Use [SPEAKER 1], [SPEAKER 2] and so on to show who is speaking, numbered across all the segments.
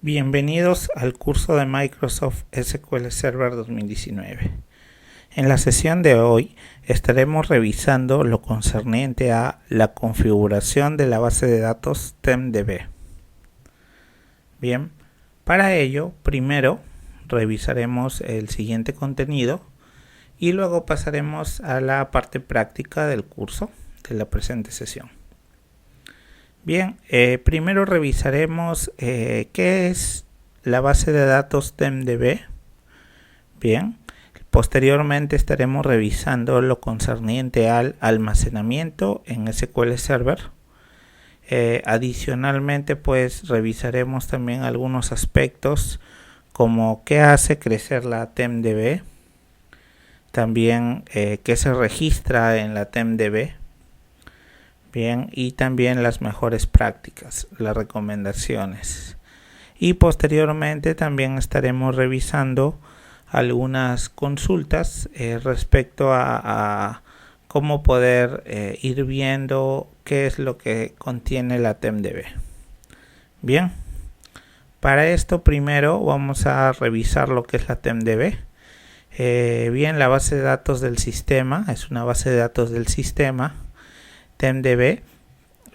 [SPEAKER 1] Bienvenidos al curso de Microsoft SQL Server 2019. En la sesión de hoy estaremos revisando lo concerniente a la configuración de la base de datos TemDB. Bien, para ello primero revisaremos el siguiente contenido y luego pasaremos a la parte práctica del curso de la presente sesión. Bien, primero revisaremos qué es la base de datos TemDB. Bien, posteriormente estaremos revisando lo concerniente al almacenamiento en SQL Server. Adicionalmente, pues revisaremos también algunos aspectos como qué hace crecer la TemDB, también qué se registra en la TemDB. Bien, y también las mejores prácticas, las recomendaciones. Y posteriormente también estaremos revisando algunas consultas respecto a cómo poder ir viendo qué es lo que contiene la TemDB. Bien, para esto primero vamos a revisar lo que es la TemDB. Bien, la base de datos del sistema es una base de datos del sistema. TemDB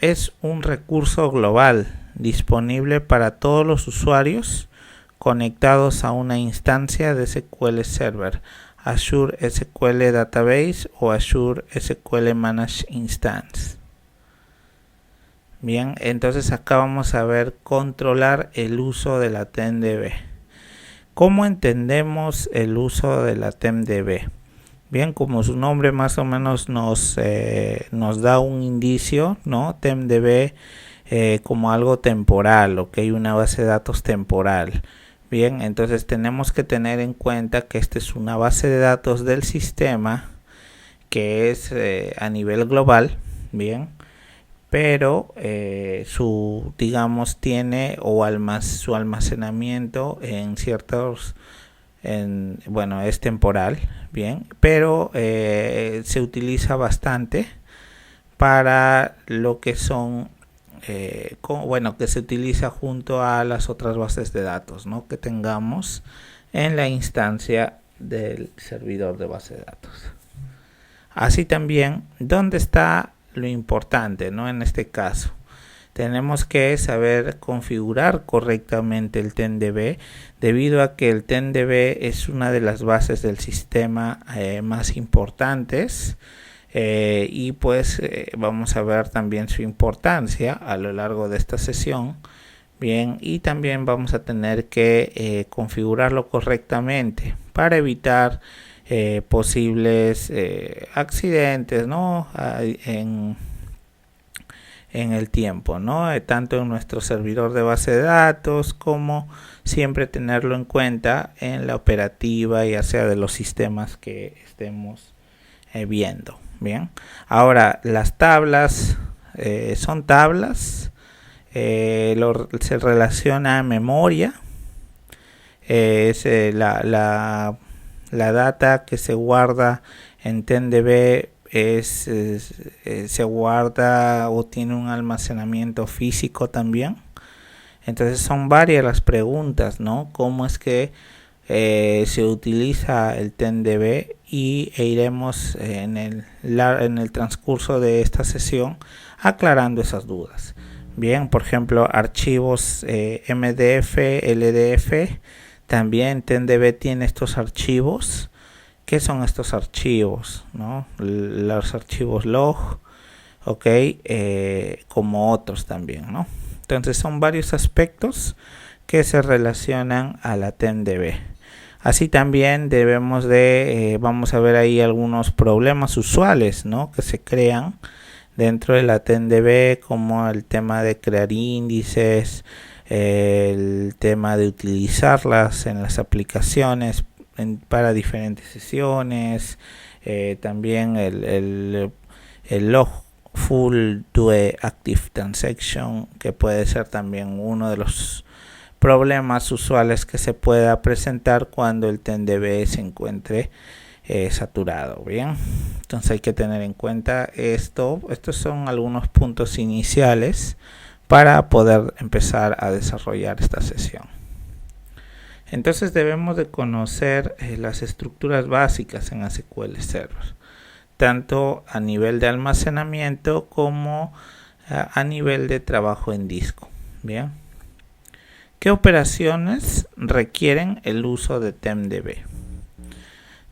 [SPEAKER 1] es un recurso global disponible para todos los usuarios conectados a una instancia de SQL Server, Azure SQL Database o Azure SQL Managed Instance. Bien, entonces acá vamos a ver controlar el uso de la TemDB. ¿Cómo entendemos el uso de la TemDB? Bien, como su nombre más o menos nos da un indicio, ¿no? TemDB como algo temporal, ¿ok? Una base de datos temporal. Bien, entonces tenemos que tener en cuenta que esta es una base de datos del sistema que es a nivel global, bien, pero tiene su almacenamiento en ciertos es temporal, bien, pero se utiliza bastante para lo que son que se utiliza junto a las otras bases de datos, ¿no?, que tengamos en la instancia del servidor de base de datos. Así también, ¿dónde está lo importante, ¿no? En este caso tenemos que saber configurar correctamente el TemDB, debido a que el TemDB es una de las bases del sistema más importantes, y pues vamos a ver también su importancia a lo largo de esta sesión. Bien, y también vamos a tener que configurarlo correctamente para evitar posibles accidentes, ¿no?, en el tiempo, ¿no? Tanto en nuestro servidor de base de datos, como siempre tenerlo en cuenta en la operativa, ya sea de los sistemas que estemos viendo. Bien, ahora las tablas son tablas, se relaciona a memoria, es la data que se guarda en TemDB se guarda o tiene un almacenamiento físico también. Entonces son varias las preguntas, ¿no? ¿Cómo es que se utiliza el TemDB? E iremos en el transcurso de esta sesión aclarando esas dudas. Bien, por ejemplo, archivos MDF, LDF, también TemDB tiene estos archivos. ¿Qué son estos archivos, no? Los archivos log, ok, como otros también, ¿no? Entonces son varios aspectos que se relacionan a la TemDB. Así también vamos a ver ahí algunos problemas usuales, ¿no?, que se crean dentro de la TemDB, como el tema de crear índices, el tema de utilizarlas en las aplicaciones para diferentes sesiones, también el log full due active transaction, que puede ser también uno de los problemas usuales que se pueda presentar cuando el TemDB se encuentre saturado. Bien, entonces hay que tener en cuenta esto. Estos son algunos puntos iniciales para poder empezar a desarrollar esta sesión. Entonces debemos de conocer las estructuras básicas en SQL Server, tanto a nivel de almacenamiento como a nivel de trabajo en disco. Bien, ¿qué operaciones requieren el uso de TempDB?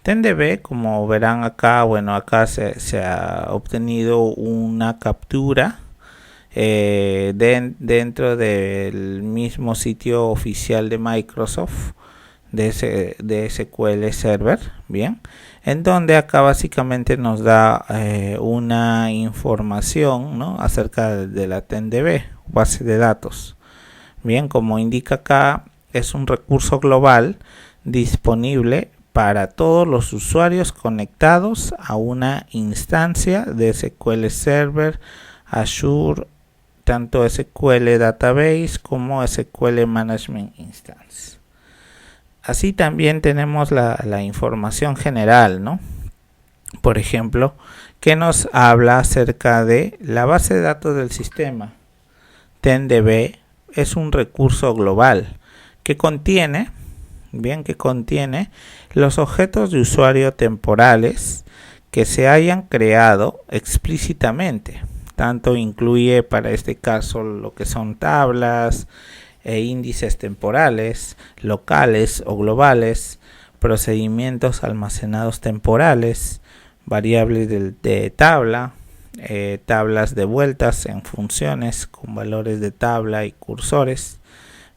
[SPEAKER 1] TempDB, como verán acá, bueno, acá se ha obtenido una captura dentro del mismo sitio oficial de Microsoft de SQL Server, bien, en donde acá básicamente nos da una información, ¿no?, acerca de la TempDB, base de datos. Bien, como indica acá, es un recurso global disponible para todos los usuarios conectados a una instancia de SQL Server, Azure, tanto SQL Database como SQL Management Instance. Así también tenemos la información general, ¿no? Por ejemplo, que nos habla acerca de la base de datos del sistema. TempDB es un recurso global que contiene los objetos de usuario temporales que se hayan creado explícitamente. Tanto incluye para este caso lo que son tablas e índices temporales, locales o globales, procedimientos almacenados temporales, variables de tabla, tablas de vueltas en funciones con valores de tabla y cursores.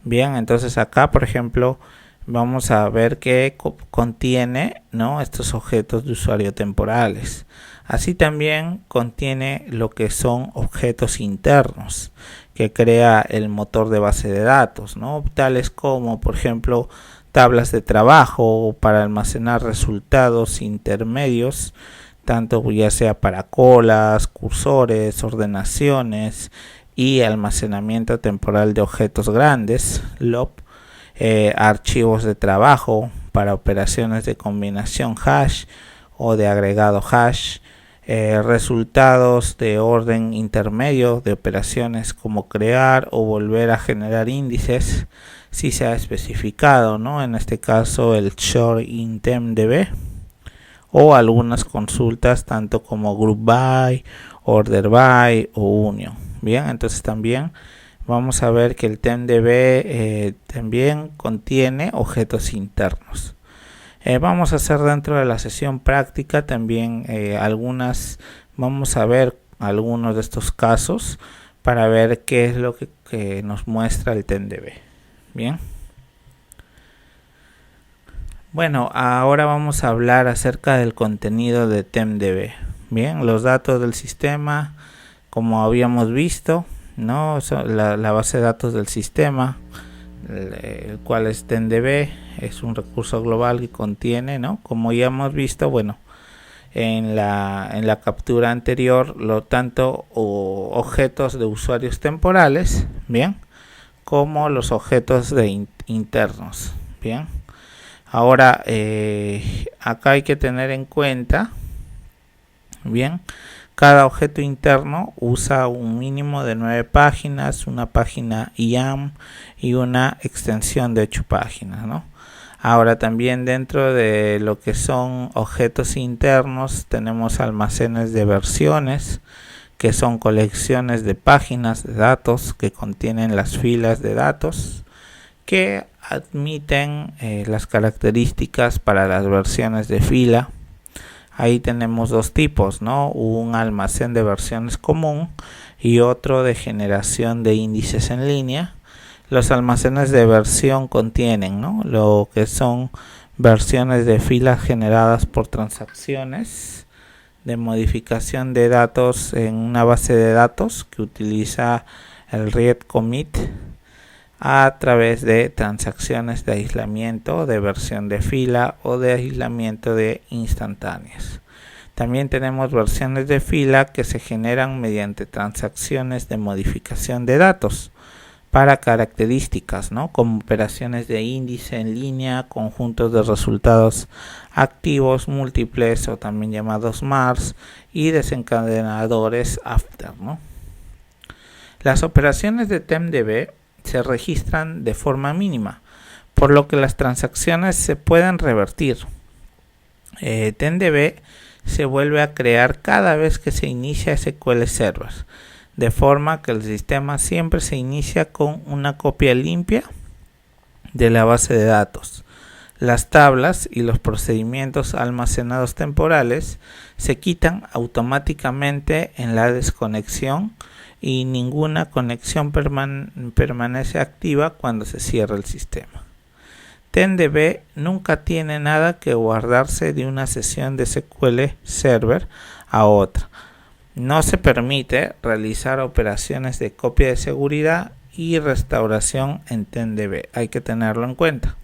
[SPEAKER 1] Bien, entonces acá, por ejemplo, vamos a ver que contiene, ¿no?, estos objetos de usuario temporales. Así también contiene lo que son objetos internos que crea el motor de base de datos, ¿no?, tales como, por ejemplo, tablas de trabajo para almacenar resultados intermedios, tanto ya sea para colas, cursores, ordenaciones y almacenamiento temporal de objetos grandes, LOP, archivos de trabajo para operaciones de combinación hash o de agregado hash, resultados de orden intermedio de operaciones como crear o volver a generar índices si se ha especificado, ¿no?, en este caso el short in TempDB, o algunas consultas tanto como group by, order by o union. Bien, entonces también vamos a ver que el TempDB también contiene objetos internos. Vamos a hacer dentro de la sesión práctica también vamos a ver algunos de estos casos para ver qué es lo que nos muestra el TempDB. Bien. Bueno, ahora vamos a hablar acerca del contenido de TempDB. Bien, los datos del sistema, como habíamos visto, ¿no?, la base de datos del sistema, el cual es TempDB, es un recurso global que contiene, ¿no?, como ya hemos visto, bueno, en la captura anterior, tanto objetos de usuarios temporales, bien, como los objetos internos. Bien, ahora acá hay que tener en cuenta, bien, cada objeto interno usa un mínimo de 9 páginas, una página IAM y una extensión de 8 páginas, ¿no? Ahora también dentro de lo que son objetos internos tenemos almacenes de versiones, que son colecciones de páginas de datos que contienen las filas de datos que admiten las características para las versiones de fila. Ahí tenemos dos tipos, ¿no?, un almacén de versiones común y otro de generación de índices en línea. Los almacenes de versión contienen, ¿no?, lo que son versiones de filas generadas por transacciones de modificación de datos en una base de datos que utiliza el read commit a través de transacciones de aislamiento de versión de fila o de aislamiento de instantáneas. También tenemos versiones de fila que se generan mediante transacciones de modificación de datos para características, ¿no?, como operaciones de índice en línea, conjuntos de resultados activos múltiples o también llamados MARS, y desencadenadores after, ¿no? Las operaciones de TempDB se registran de forma mínima por lo que las transacciones se pueden revertir. TenDB se vuelve a crear cada vez que se inicia SQL Server, de forma que el sistema siempre se inicia con una copia limpia de la base de datos. Las tablas y los procedimientos almacenados temporales se quitan automáticamente en la desconexión y ninguna conexión permanece activa cuando se cierra el sistema. TenDB nunca tiene nada que guardarse de una sesión de SQL Server a otra. No se permite realizar operaciones de copia de seguridad y restauración en TenDB. Hay que tenerlo en cuenta.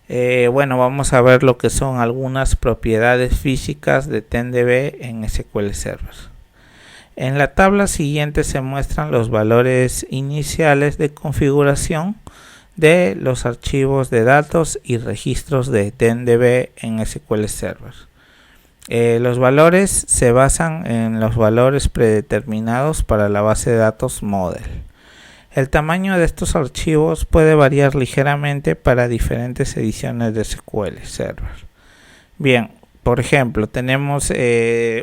[SPEAKER 1] Bueno, vamos a ver lo que son algunas propiedades físicas de TenDB en SQL Server. En la tabla siguiente se muestran los valores iniciales de configuración de los archivos de datos y registros de TenDB en SQL Server. Los valores se basan en los valores predeterminados para la base de datos Model. El tamaño de estos archivos puede variar ligeramente para diferentes ediciones de SQL Server. Bien, por ejemplo, tenemos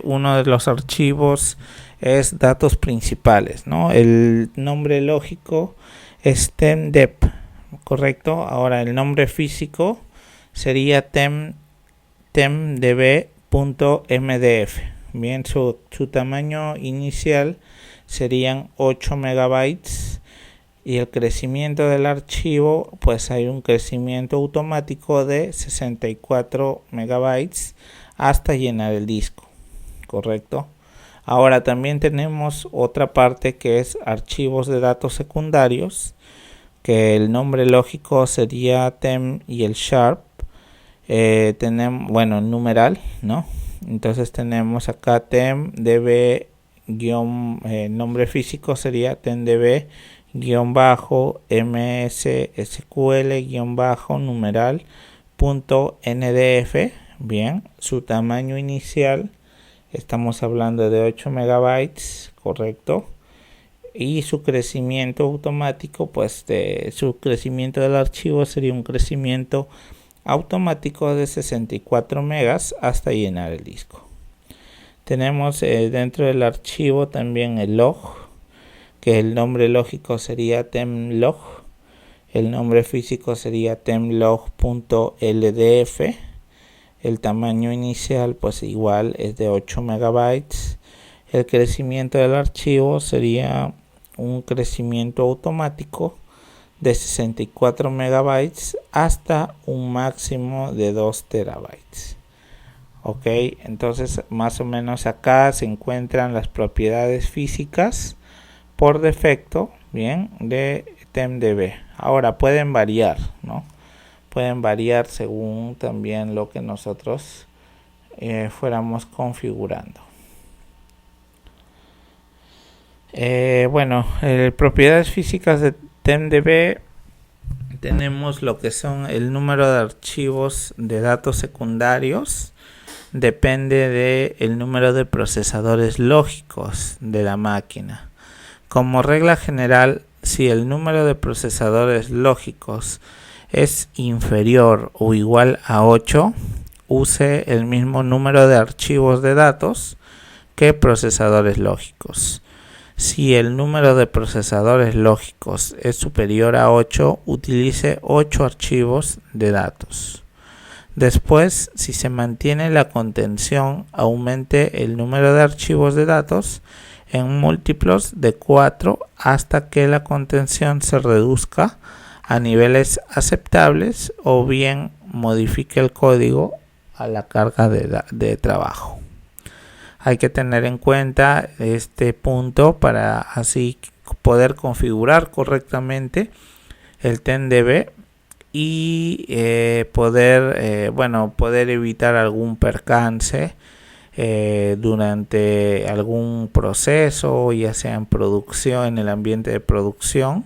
[SPEAKER 1] uno de los archivos es datos principales, ¿no? El nombre lógico es temdeb, correcto. Ahora el nombre físico sería temdb.mdf. Bien, su tamaño inicial serían 8 megabytes y el crecimiento del archivo, pues hay un crecimiento automático de 64 megabytes hasta llenar el disco, correcto. Ahora también tenemos otra parte que es archivos de datos secundarios, que el nombre lógico sería tem y el sharp. Tenemos, bueno, numeral, ¿no? Entonces tenemos acá temdb nombre físico sería temdb msql-numeral.ndf. Bien, su tamaño inicial estamos hablando de 8 megabytes, correcto, y su crecimiento automático, pues su crecimiento del archivo sería un crecimiento automático de 64 megas hasta llenar el disco. Tenemos dentro del archivo también el log, que el nombre lógico sería temlog, el nombre físico sería temlog.ldf. El tamaño inicial pues igual es de 8 megabytes. El crecimiento del archivo sería un crecimiento automático de 64 megabytes hasta un máximo de 2 terabytes. Ok, entonces más o menos acá se encuentran las propiedades físicas por defecto, bien, de TemDB. Ahora pueden variar, ¿no? Pueden variar según también lo que nosotros fuéramos configurando. Bueno, propiedades físicas de TemDB, tenemos lo que son el número de archivos de datos secundarios, depende del número de procesadores lógicos de la máquina. Como regla general, si el número de procesadores lógicos es inferior o igual a 8, use el mismo número de archivos de datos que procesadores lógicos. Si el número de procesadores lógicos es superior a 8, utilice 8 archivos de datos. Después, si se mantiene la contención, aumente el número de archivos de datos en múltiplos de 4 hasta que la contención se reduzca a niveles aceptables o bien modifique el código a la carga de trabajo. Hay que tener en cuenta este punto para así poder configurar correctamente el TemDB y poder evitar algún percance durante algún proceso, ya sea en producción, en el ambiente de producción,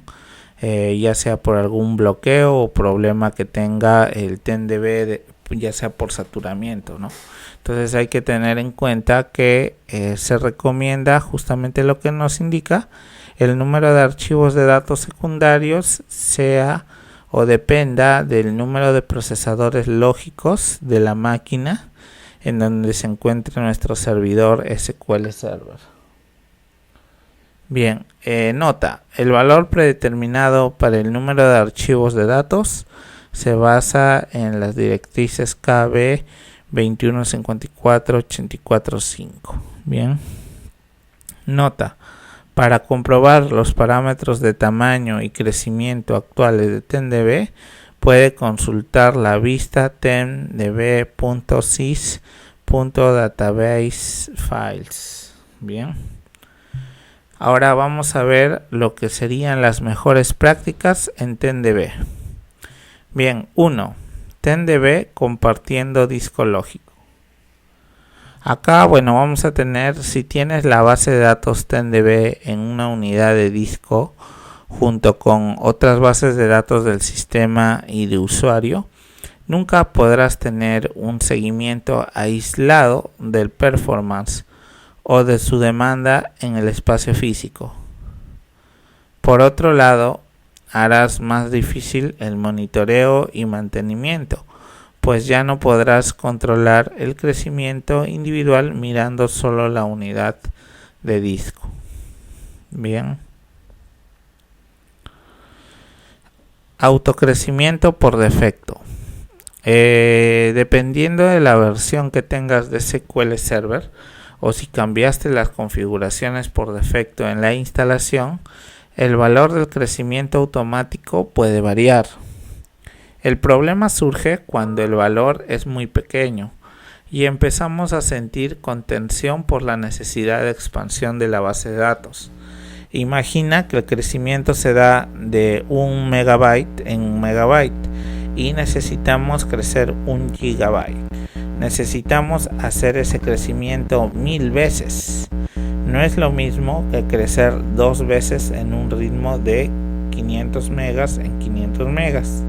[SPEAKER 1] ya sea por algún bloqueo o problema que tenga el TemDB, ya sea por saturamiento, ¿no? Entonces hay que tener en cuenta que se recomienda justamente lo que nos indica, el número de archivos de datos secundarios sea o dependa del número de procesadores lógicos de la máquina en donde se encuentra nuestro servidor SQL Server. Bien, nota, el valor predeterminado para el número de archivos de datos se basa en las directrices KB 2154.84.5. Bien, nota, para comprobar los parámetros de tamaño y crecimiento actuales de TenDB, puede consultar la vista tendb.sys.database files. Bien. Ahora vamos a ver lo que serían las mejores prácticas en TenDB. Bien, 1. TenDB compartiendo disco lógico. Acá, bueno, vamos a tener, si tienes la base de datos TenDB en una unidad de disco junto con otras bases de datos del sistema y de usuario, nunca podrás tener un seguimiento aislado del performance o de su demanda en el espacio físico. Por otro lado, harás más difícil el monitoreo y mantenimiento, pues ya no podrás controlar el crecimiento individual mirando solo la unidad de disco. Bien. Autocrecimiento por defecto. Dependiendo de la versión que tengas de SQL Server, o si cambiaste las configuraciones por defecto en la instalación, el valor del crecimiento automático puede variar. El problema surge cuando el valor es muy pequeño y empezamos a sentir contención por la necesidad de expansión de la base de datos. Imagina que el crecimiento se da de 1 megabyte en 1 megabyte y necesitamos crecer 1 gigabyte. Necesitamos hacer ese crecimiento 1000 veces. No es lo mismo que crecer 2 veces en un ritmo de 500 megas en 500 megas.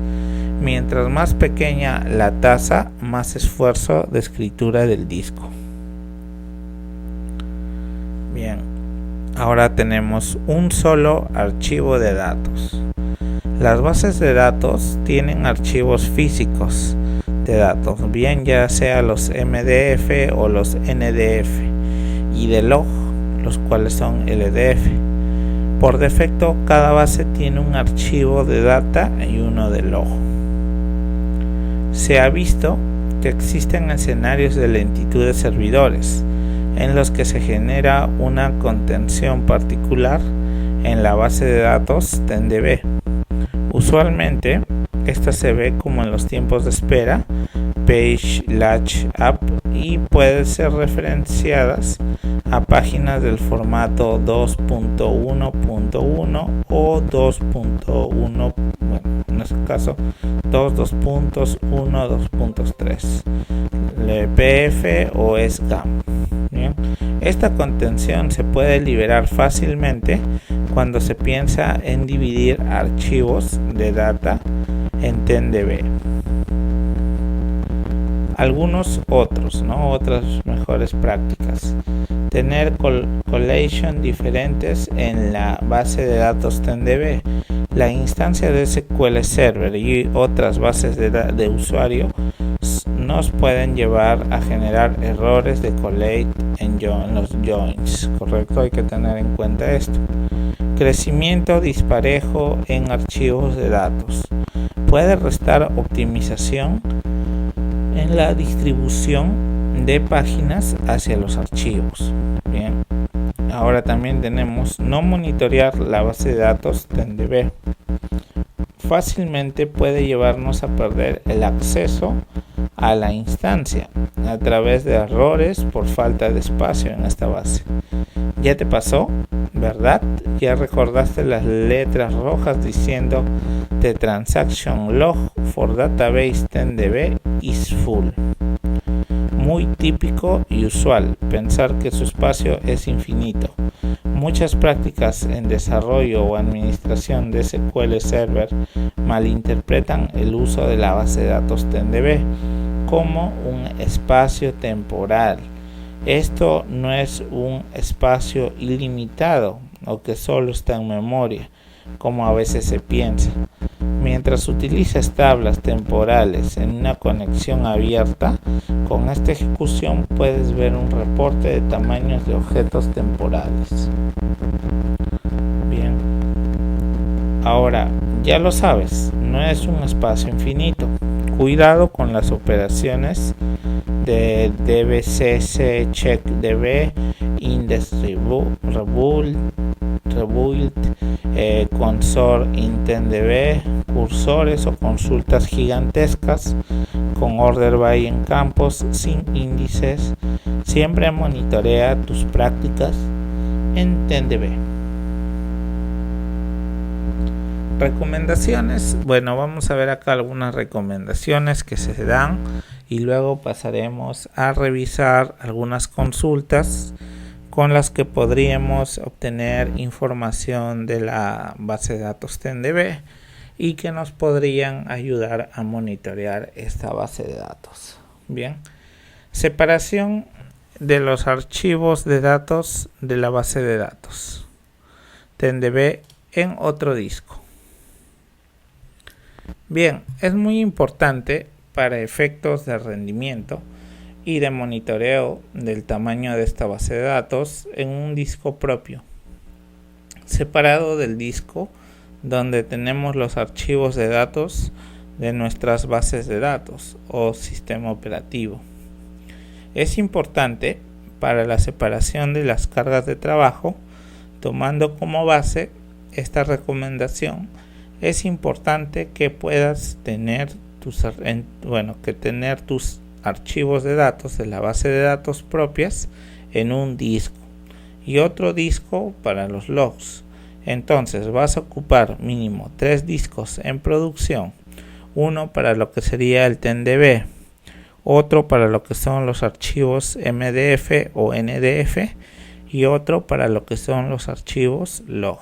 [SPEAKER 1] Mientras más pequeña la tasa, más esfuerzo de escritura del disco. Bien, ahora tenemos un solo archivo de datos. Las bases de datos tienen archivos físicos de datos, bien ya sea los MDF o los NDF, y de log, los cuales son LDF. Por defecto, cada base tiene un archivo de data y uno de log. Se ha visto que existen escenarios de lentitud de servidores en los que se genera una contención particular en la base de datos TenDB. Usualmente, esta se ve como en los tiempos de espera, Page Latch Up, y pueden ser referenciadas a páginas del formato 2.1.1 o 2.1, bueno, en este caso 2.1, 2.3, PF o SGAM. Bien. Esta contención se puede liberar fácilmente cuando se piensa en dividir archivos de data en TenDB. Algunos otros, otras mejores prácticas. Tener collation diferentes en la base de datos TenDB. La instancia de SQL Server y otras bases de usuario nos pueden llevar a generar errores de collate en los joins. Correcto, hay que tener en cuenta esto. Crecimiento disparejo en archivos de datos. Puede restar optimización en la distribución de páginas hacia los archivos. Bien. Ahora también tenemos no monitorear la base de datos TenDB. Fácilmente puede llevarnos a perder el acceso a la instancia a través de errores por falta de espacio en esta base. ¿Ya te pasó? ¿Verdad? Ya recordaste las letras rojas diciendo The transaction log for database TenDB is full. Muy típico y usual pensar que su espacio es infinito. Muchas prácticas en desarrollo o administración de SQL Server malinterpretan el uso de la base de datos TenDB como un espacio temporal. Esto no es un espacio ilimitado o que solo está en memoria, como a veces se piensa. Mientras utilices tablas temporales en una conexión abierta, con esta ejecución puedes ver un reporte de tamaños de objetos temporales. Bien, ahora ya lo sabes, no es un espacio infinito. Cuidado con las operaciones de dbcc checkdb, indexrebuild, consort intentdb, cursores o consultas gigantescas con order by en campos sin índices. Siempre monitorea tus prácticas en TenDB. Recomendaciones. Bueno, vamos a ver acá algunas recomendaciones que se dan y luego pasaremos a revisar algunas consultas con las que podríamos obtener información de la base de datos TenDB y que nos podrían ayudar a monitorear esta base de datos. Bien, separación de los archivos de datos de la base de datos TenDB en otro disco. Bien, es muy importante para efectos de rendimiento y de monitoreo del tamaño de esta base de datos en un disco propio, separado del disco donde tenemos los archivos de datos de nuestras bases de datos o sistema operativo. Es importante para la separación de las cargas de trabajo, tomando como base esta recomendación. Es importante que puedas tener tus archivos de datos de la base de datos propias en un disco y otro disco para los logs. Entonces vas a ocupar mínimo 3 discos en producción, uno para lo que sería el TenDB, otro para lo que son los archivos MDF o NDF y otro para lo que son los archivos log.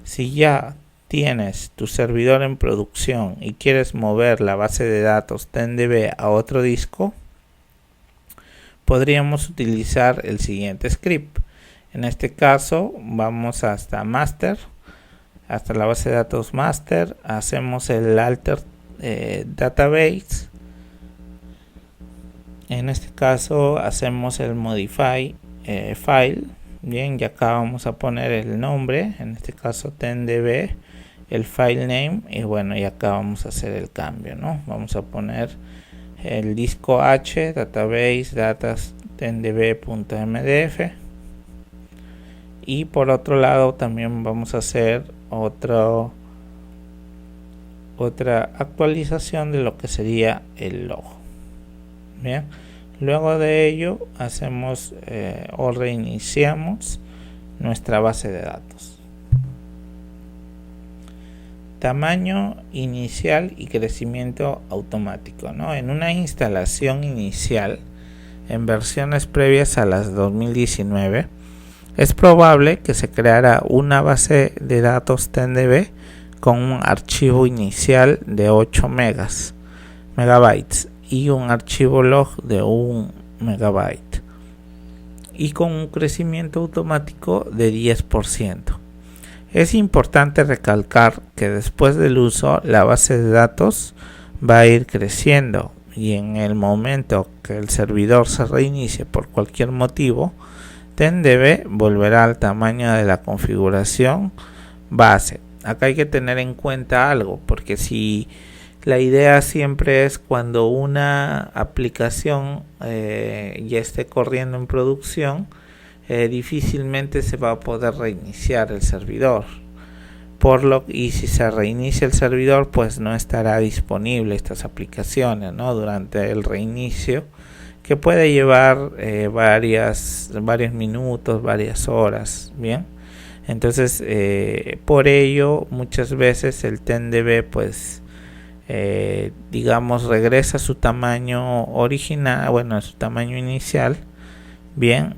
[SPEAKER 1] Si ya tienes tu servidor en producción y quieres mover la base de datos TenDB a otro disco, podríamos utilizar el siguiente script. En este caso vamos hasta master, hasta la base de datos master, hacemos el alter database. En este caso hacemos el modify file. Bien, y acá vamos a poner el nombre, en este caso TenDB, el file name, y bueno, y acá vamos a hacer el cambio, ¿no? Vamos a poner el disco H, database, datas, tendb.mdf, y por otro lado también vamos a hacer otra actualización de lo que sería el log. Bien, luego de ello hacemos o reiniciamos nuestra base de datos. Tamaño inicial y crecimiento automático, ¿no? En una instalación inicial en versiones previas a las 2019 es probable que se creara una base de datos TenDB con un archivo inicial de 8 megabytes y un archivo log de 1 megabyte y con un crecimiento automático de 10%. Es importante recalcar que después del uso la base de datos va a ir creciendo y en el momento que el servidor se reinicie por cualquier motivo, TenDB volverá al tamaño de la configuración base. Acá hay que tener en cuenta algo, porque si la idea siempre es cuando una aplicación ya esté corriendo en producción, difícilmente se va a poder reiniciar el servidor. Y si se reinicia el servidor, pues no estará disponible estas aplicaciones, ¿no? Durante el reinicio, que puede llevar varios minutos, varias horas. Bien, entonces por ello muchas veces el TenDB pues digamos regresa a su tamaño original, bueno, a su tamaño inicial. Bien,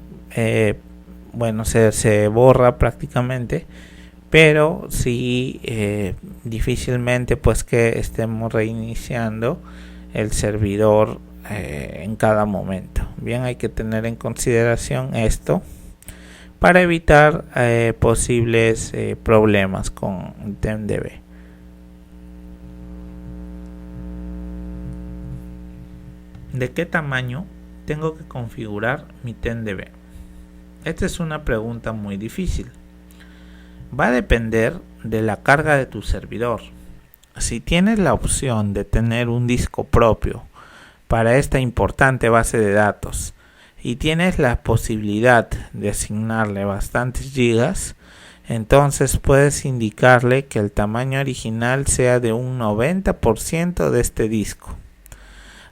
[SPEAKER 1] bueno, se borra prácticamente, pero sí difícilmente pues que estemos reiniciando el servidor en cada momento. Bien, hay que tener en consideración esto para evitar posibles problemas con TenDB. ¿De qué tamaño tengo que configurar mi TenDB? Esta es una pregunta muy difícil. Va a depender de la carga de tu servidor. Si tienes la opción de tener un disco propio para esta importante base de datos y tienes la posibilidad de asignarle bastantes gigas, entonces puedes indicarle que el tamaño original sea de un 90% de este disco.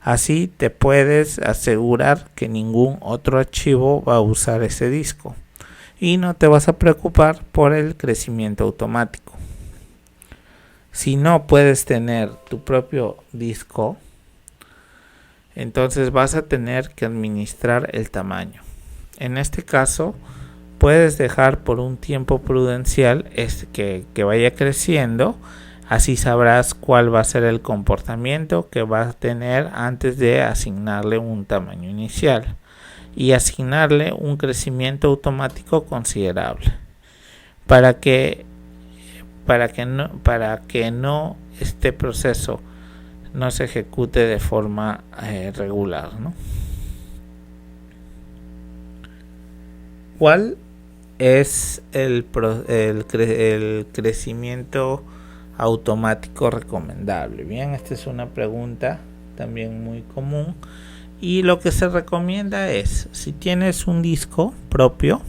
[SPEAKER 1] Así te puedes asegurar que ningún otro archivo va a usar ese disco y no te vas a preocupar por el crecimiento automático. Si no puedes tener tu propio disco, entonces vas a tener que administrar el tamaño. En este caso, puedes dejar por un tiempo prudencial que vaya creciendo. Así sabrás cuál va a ser el comportamiento que vas a tener antes de asignarle un tamaño inicial y asignarle un crecimiento automático considerable para que no este proceso no se ejecute de forma regular, ¿no? ¿Cuál es el crecimiento automático recomendable? Bien, esta es una pregunta también muy común y lo que se recomienda es, si tienes un disco propio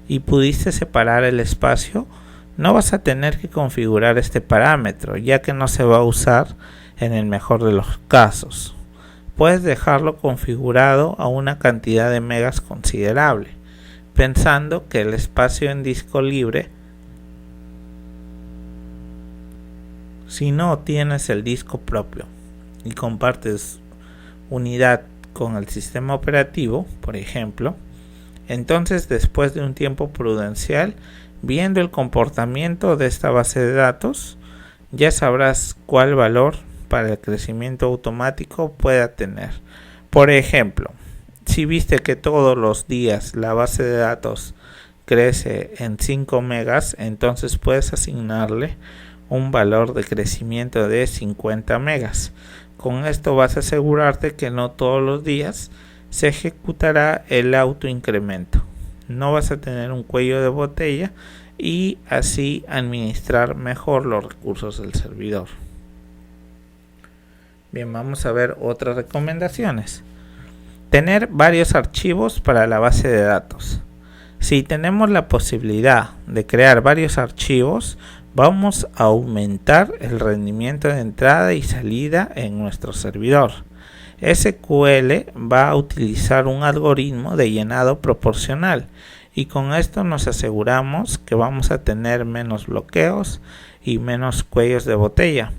[SPEAKER 1] y pudiste separar el espacio, no vas a tener que configurar este parámetro, ya que no se va a usar en el mejor de los casos. Puedes dejarlo configurado a una cantidad de megas considerable, pensando que el espacio en disco libre, si no tienes el disco propio y compartes unidad con el sistema operativo, por ejemplo, entonces después de un tiempo prudencial, viendo el comportamiento de esta base de datos, ya sabrás cuál valor para el crecimiento automático pueda tener. Por ejemplo, si viste que todos los días la base de datos crece en 5 megas, entonces puedes asignarle un valor de crecimiento de 50 megas. Con esto vas a asegurarte que no todos los días se ejecutará el autoincremento. No vas a tener un cuello de botella y así administrar mejor los recursos del servidor. Bien, vamos a ver otras recomendaciones. Tener varios archivos para la base de datos. Si tenemos la posibilidad de crear varios archivos, vamos a aumentar el rendimiento de entrada y salida en nuestro servidor. SQL va a utilizar un algoritmo de llenado proporcional y con esto nos aseguramos que vamos a tener menos bloqueos y menos cuellos de botella,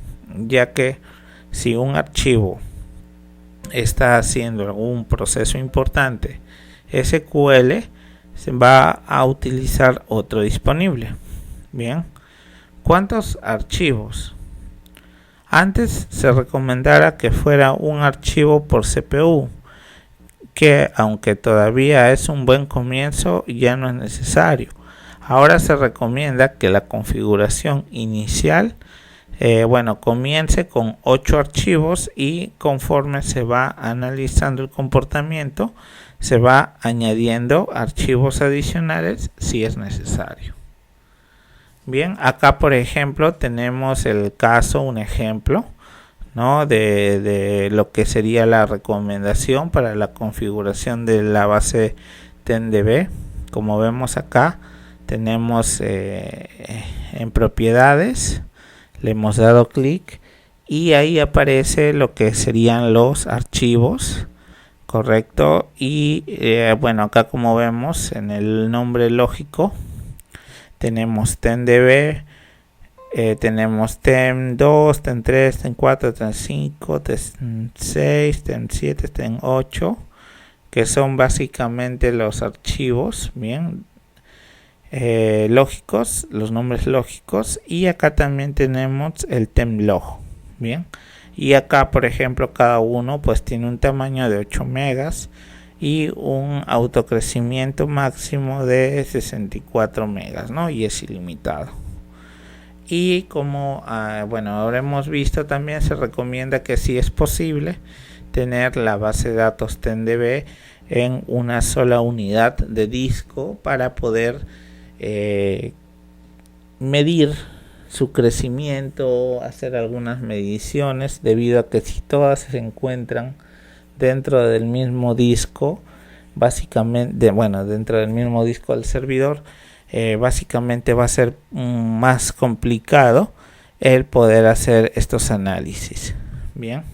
[SPEAKER 1] ya que si un archivo está haciendo algún proceso importante, SQL se va a utilizar otro disponible. Bien, ¿cuántos archivos? Antes se recomendara que fuera un archivo por CPU, que aunque todavía es un buen comienzo, ya no es necesario. Ahora se recomienda que la configuración inicial comience con 8 archivos y conforme se va analizando el comportamiento, se va añadiendo archivos adicionales si es necesario. Bien, acá por ejemplo tenemos el caso, un ejemplo, ¿no? de lo que sería la recomendación para la configuración de la base TenDB. Como vemos acá, tenemos en propiedades, le hemos dado clic y ahí aparece lo que serían los archivos, correcto. Y acá como vemos en el nombre lógico tenemos TenDB, tenemos TEM2, TEM3, TEM4, TEM5, TEM6, TEM7, TEM8, que son básicamente los archivos, bien, lógicos, los nombres lógicos. Y acá también tenemos el TEMLog, bien. Y acá por ejemplo cada uno pues tiene un tamaño de 8 megas y un autocrecimiento máximo de 64 megas, ¿no? Y es ilimitado. Y como ahora hemos visto, también se recomienda que si es posible tener la base de datos TenDB en una sola unidad de disco para poder medir su crecimiento, hacer algunas mediciones, debido a que si todas se encuentran dentro del mismo disco, básicamente, dentro del mismo disco del servidor, básicamente va a ser más complicado el poder hacer estos análisis. Bien,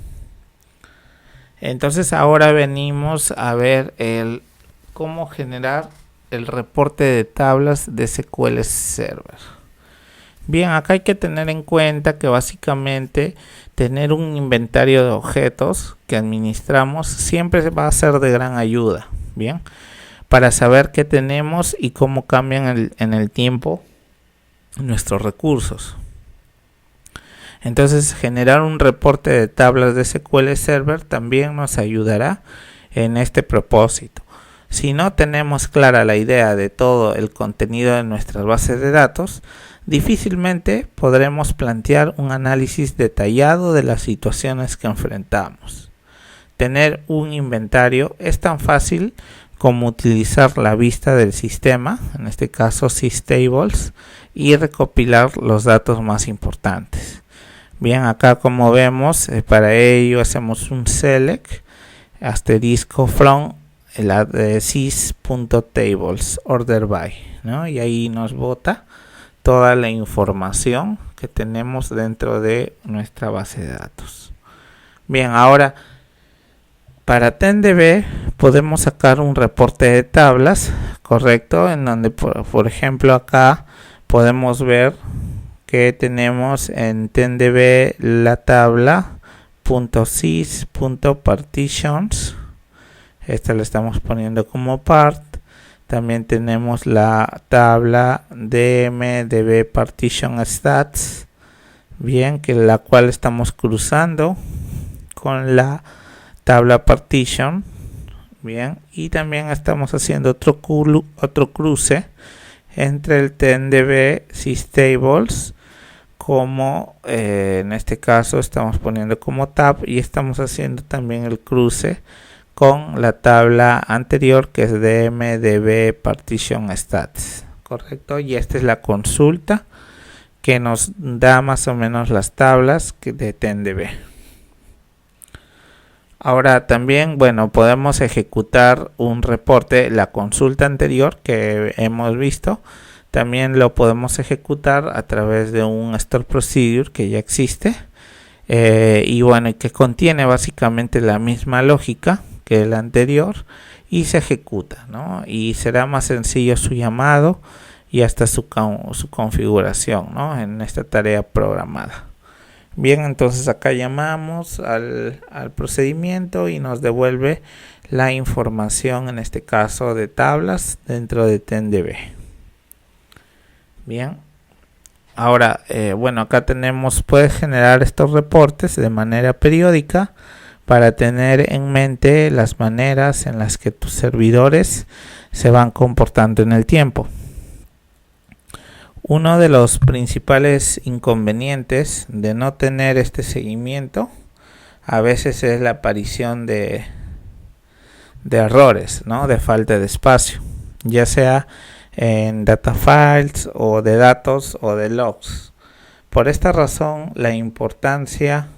[SPEAKER 1] entonces ahora venimos a ver cómo generar el reporte de tablas de SQL Server. Bien, acá hay que tener en cuenta que básicamente tener un inventario de objetos que administramos siempre va a ser de gran ayuda. Bien, para saber qué tenemos y cómo cambian en el tiempo nuestros recursos. Entonces, generar un reporte de tablas de SQL Server también nos ayudará en este propósito. Si no tenemos clara la idea de todo el contenido de nuestras bases de datos, difícilmente podremos plantear un análisis detallado de las situaciones que enfrentamos. Tener un inventario es tan fácil como utilizar la vista del sistema, en este caso systables, y recopilar los datos más importantes. Bien, acá como vemos, para ello hacemos un select asterisco from sys.tables order by, ¿no? Y ahí nos bota toda la información que tenemos dentro de nuestra base de datos. Bien, ahora para TenDB podemos sacar un reporte de tablas, correcto, en donde por ejemplo acá podemos ver que tenemos en TenDB la tabla .sys.partitions, esta le estamos poniendo como part. También tenemos la tabla DMDB partition stats, bien, que la cual estamos cruzando con la tabla partition, bien, y también estamos haciendo otro cruce entre el TenDB systables, como en este caso estamos poniendo como tab, y estamos haciendo también el cruce con la tabla anterior, que es DMDB partition stats, correcto, y esta es la consulta que nos da más o menos las tablas de TenDB. Ahora también, podemos ejecutar un reporte, la consulta anterior que hemos visto, también lo podemos ejecutar a través de un store procedure que ya existe, y que contiene básicamente la misma lógica que el anterior, y se ejecuta, ¿no? Y será más sencillo su llamado y hasta su configuración, ¿no? En esta tarea programada. Bien, entonces acá llamamos al procedimiento y nos devuelve la información, en este caso de tablas, dentro de TenDB. Bien, ahora, acá puedes generar estos reportes de manera periódica para tener en mente las maneras en las que tus servidores se van comportando en el tiempo. Uno de los principales inconvenientes de no tener este seguimiento a veces es la aparición de errores, ¿no? De falta de espacio, ya sea en data files o de datos o de logs. Por esta razón, la importancia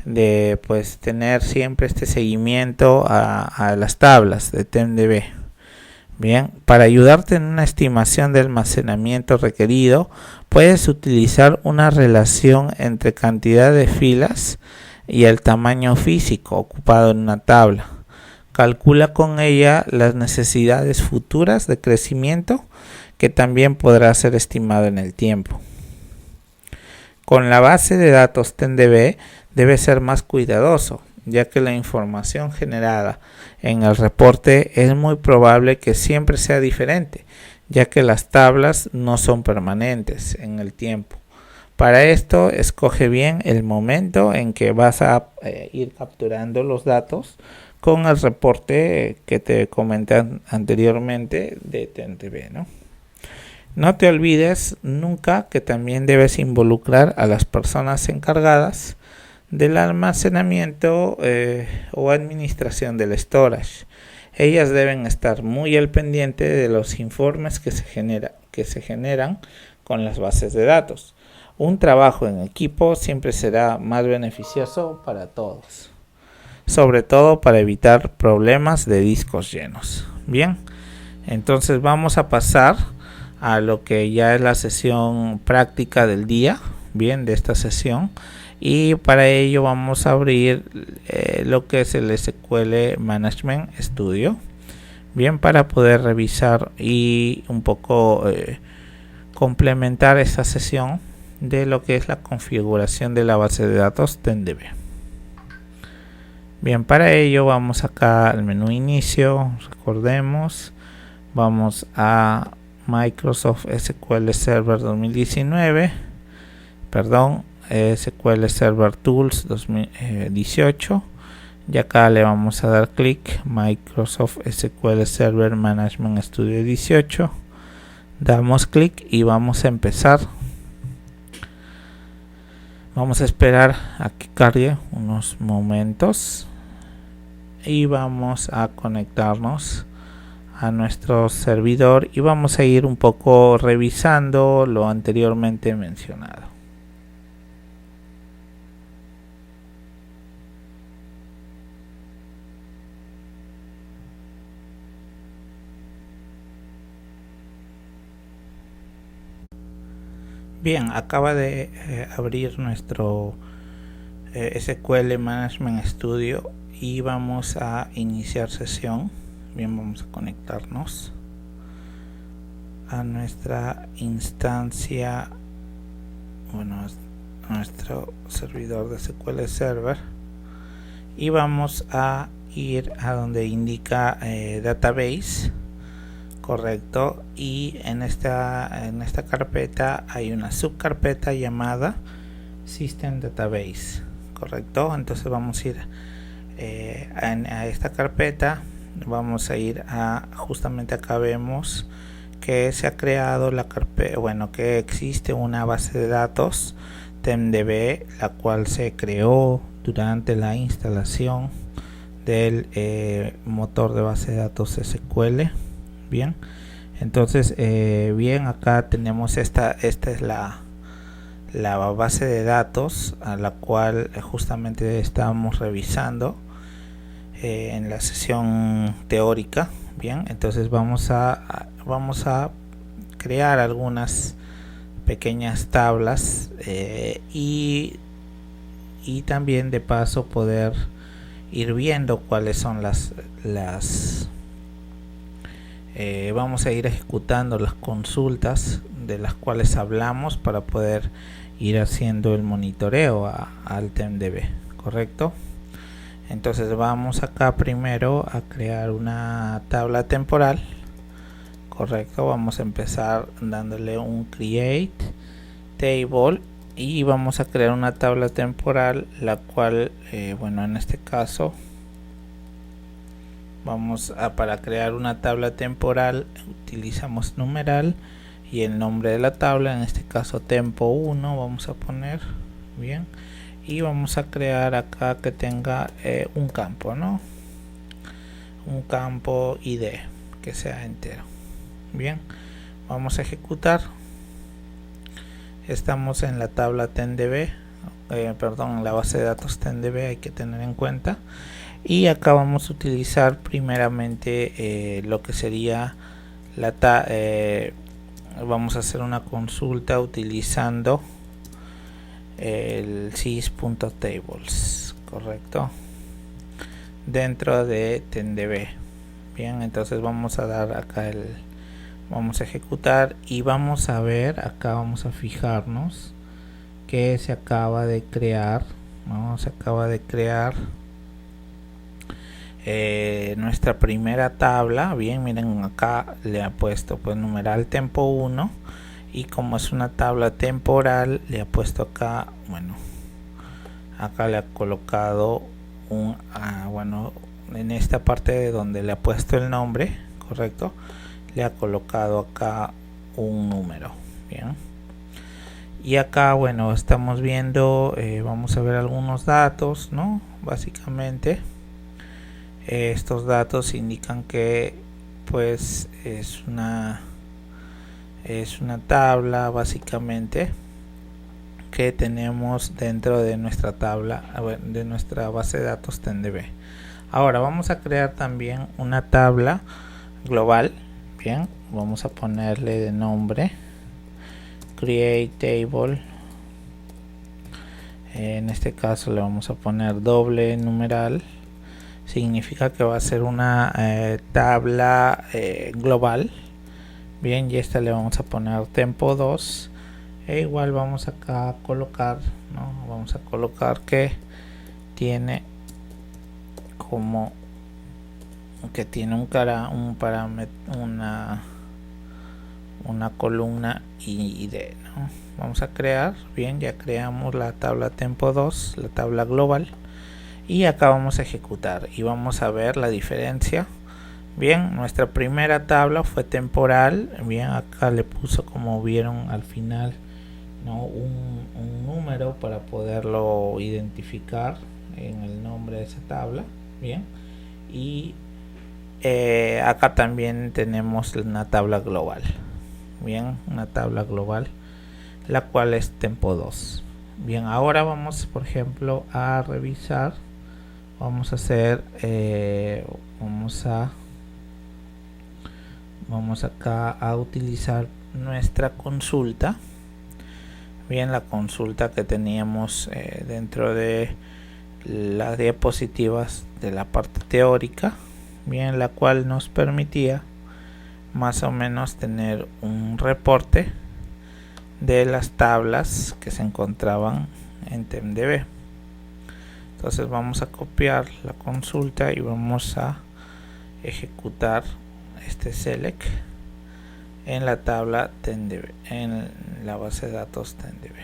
[SPEAKER 1] de tener siempre este seguimiento a las tablas de TenDB. Bien, para ayudarte en una estimación de almacenamiento requerido, puedes utilizar una relación entre cantidad de filas y el tamaño físico ocupado en una tabla. Calcula con ella las necesidades futuras de crecimiento, que también podrá ser estimado en el tiempo. Con la base de datos TenDB debe ser más cuidadoso, ya que la información generada en el reporte es muy probable que siempre sea diferente, ya que las tablas no son permanentes en el tiempo. Para esto, escoge bien el momento en que vas a ir capturando los datos con el reporte que te comenté anteriormente de TenDB, ¿no? No te olvides nunca que también debes involucrar a las personas encargadas del almacenamiento o administración del storage. Ellas deben estar muy al pendiente de los informes que se generan con las bases de datos. Un trabajo en equipo siempre será más beneficioso para todos, sobre todo para evitar problemas de discos llenos. Bien, entonces vamos a pasar a lo que ya es la sesión práctica del día, bien, de esta sesión, y para ello vamos a abrir lo que es el SQL Management Studio, bien, para poder revisar y un poco complementar esta sesión de lo que es la configuración de la base de datos TenDB. Bien, para ello vamos acá al menú inicio, recordemos, vamos a Microsoft SQL Server 2019, SQL Server Tools 2018, y acá le vamos a dar clic Microsoft SQL Server Management Studio 18, damos clic y vamos a empezar. Vamos a esperar a que cargue unos momentos y vamos a conectarnos a nuestro servidor y vamos a ir un poco revisando lo anteriormente mencionado. Bien, acaba de abrir nuestro SQL Management Studio y vamos a iniciar sesión. Bien, vamos a conectarnos a nuestra instancia, a nuestro servidor de SQL Server, y vamos a ir a donde indica Database. Correcto, y en esta carpeta hay una subcarpeta llamada System Database. Correcto, entonces vamos a ir a esta carpeta, vamos a ir a, justamente acá vemos que se ha creado la carpeta, que existe una base de datos TenDB, la cual se creó durante la instalación del motor de base de datos SQL. Bien, entonces bien, acá tenemos esta es la base de datos a la cual justamente estábamos revisando en la sesión teórica. Bien, entonces vamos a crear algunas pequeñas tablas y también de paso poder ir viendo cuáles son las vamos a ir ejecutando las consultas de las cuales hablamos para poder ir haciendo el monitoreo al TenDB. Correcto, entonces vamos acá primero a crear una tabla temporal. Correcto, vamos a empezar dándole un create table y vamos a crear una tabla temporal, la cual en este caso para crear una tabla temporal utilizamos numeral y el nombre de la tabla, en este caso tempo 1 vamos a poner. Bien, y vamos a crear acá que tenga un campo, un campo ID que sea entero. Bien, vamos a ejecutar. Estamos en la tabla TenDB, en la base de datos TenDB, hay que tener en cuenta. Y acá vamos a utilizar primeramente lo que sería vamos a hacer una consulta utilizando el sys.tables, correcto, dentro de TenDB. Bien, entonces vamos a dar acá vamos a ejecutar y vamos a ver, acá vamos a fijarnos que se acaba de crear, nuestra primera tabla. Bien, miren, acá le ha puesto pues numeral tempo 1 y como es una tabla temporal le ha puesto acá, acá le ha colocado en esta parte de donde le ha puesto el nombre, correcto, le ha colocado acá un número. Bien, Y acá, bueno, estamos viendo, vamos a ver algunos datos, ¿no? Básicamente, estos datos indican que pues es una tabla básicamente que tenemos dentro de nuestra tabla, de nuestra base de datos TenDB. Ahora vamos a crear también una tabla global. Bien, vamos a ponerle de nombre create table. En este caso le vamos a poner doble numeral. Significa que va a ser una tabla global. Bien, y esta le vamos a poner tempo 2. E igual vamos acá a colocar, ¿no? Vamos a colocar que tiene como que tiene un parámetro, una columna id, ¿no? Vamos a crear, bien, ya creamos la tabla tempo 2, la tabla global, y acá vamos a ejecutar y vamos a ver la diferencia. Bien, nuestra primera tabla fue temporal. Bien, acá le puso, como vieron al final, ¿no? un número para poderlo identificar en el nombre de esa tabla. Bien, y acá también tenemos una tabla global. Bien, una tabla global, la cual es tempo 2. Bien, ahora vamos, por ejemplo, a revisar. Vamos a hacer, vamos acá a utilizar nuestra consulta. Bien, la consulta que teníamos dentro de las diapositivas de la parte teórica. Bien, la cual nos permitía más o menos tener un reporte de las tablas que se encontraban en TemDB. Entonces vamos a copiar la consulta y vamos a ejecutar este select en la tabla TemDB, en la base de datos TemDB.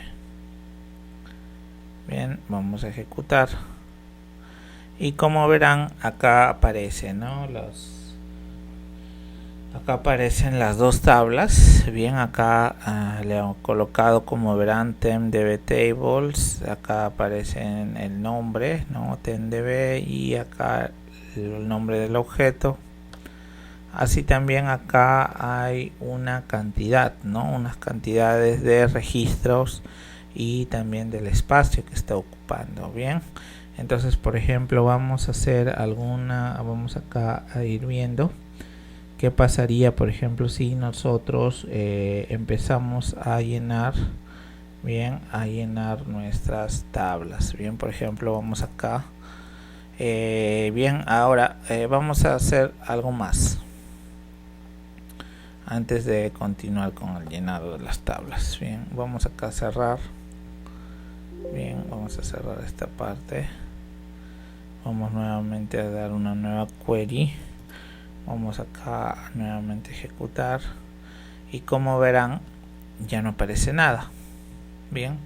[SPEAKER 1] Bien, vamos a ejecutar y como verán acá aparece, ¿no? Acá aparecen las dos tablas. Bien, acá le he colocado, como verán, TemDB Tables. Acá aparece el nombre, ¿no? TemDB, y acá el nombre del objeto. Así también acá hay una cantidad, ¿no? Unas cantidades de registros y también del espacio que está ocupando. Bien, entonces, por ejemplo, vamos a hacer vamos acá a ir viendo qué pasaría, por ejemplo, si nosotros empezamos a llenar, bien, a llenar nuestras tablas. Bien, por ejemplo, vamos acá. Bien, ahora vamos a hacer algo más antes de continuar con el llenado de las tablas. Bien, vamos acá a cerrar. Bien, vamos a cerrar esta parte. Vamos nuevamente a dar una nueva query. Vamos acá nuevamente a ejecutar y como verán ya no aparece nada. Bien,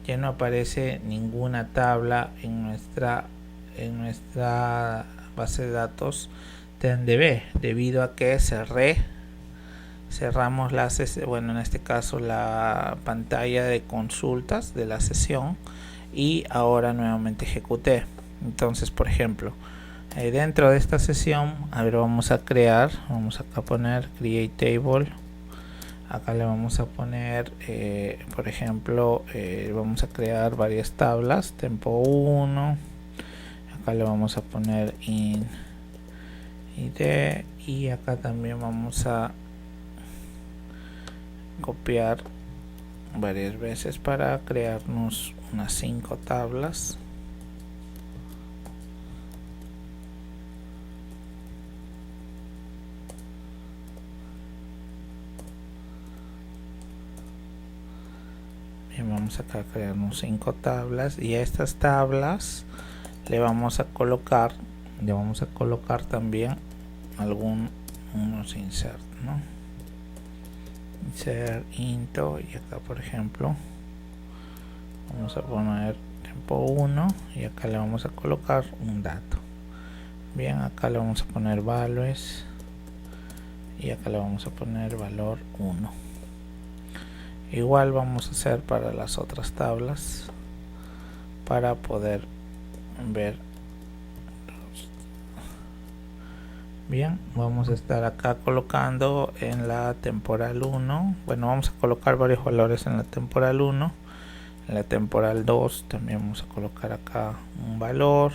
[SPEAKER 1] ya no aparece ninguna tabla en nuestra base de datos TemDB, debido a que cerramos bueno, en este caso la pantalla de consultas de la sesión y ahora nuevamente ejecuté. Entonces, por ejemplo, dentro de esta sesión, a ver, vamos a poner create table. Acá le vamos a poner, por ejemplo, vamos a crear varias tablas, tempo 1. Acá le vamos a poner in id, y acá también vamos a copiar varias veces para crearnos unas 5 tablas. Bien, vamos acá a crearnos 5 tablas y a estas tablas le vamos a colocar también unos insert, ¿no? Insert into, y acá, por ejemplo, vamos a poner tempo 1 y acá le vamos a colocar un dato. Bien, acá le vamos a poner values y acá le vamos a poner valor 1. Igual vamos a hacer para las otras tablas para poder ver. Bien, vamos a estar acá colocando en la temporal 1, bueno, vamos a colocar varios valores en la temporal 1, en la temporal 2 también vamos a colocar acá un valor,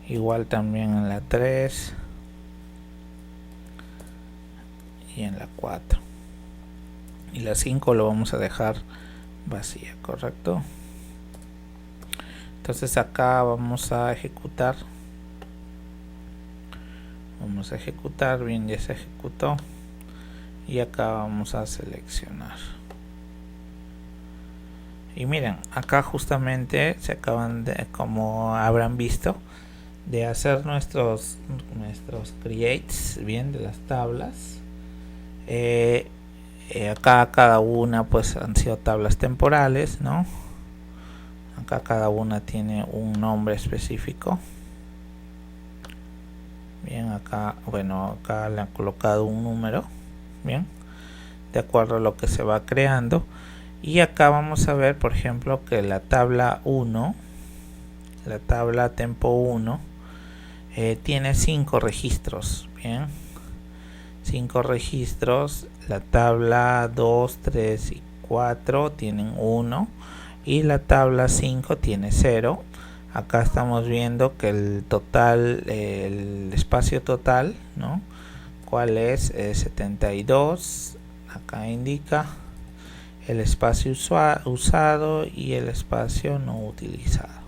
[SPEAKER 1] igual también en la 3 y en la 4, y la 5 lo vamos a dejar vacía, correcto. Entonces acá vamos a ejecutar, bien, ya se ejecutó, y acá vamos a seleccionar. Y miren, acá justamente se acaban de, como habrán visto, de hacer nuestros creates, bien, de las tablas. Acá cada una pues han sido tablas temporales, ¿no? Acá cada una tiene un nombre específico. Bien, acá, bueno, acá le han colocado un número, bien, de acuerdo a lo que se va creando. Y acá vamos a ver, por ejemplo, que la tabla 1, la tabla tempo 1, tiene 5 registros, bien, 5 registros. La tabla 2, 3 y 4 tienen 1 y la tabla 5 tiene 0. Acá estamos viendo que el total, el espacio total, ¿no? ¿Cuál es? 72. Acá indica el espacio usado y el espacio no utilizado.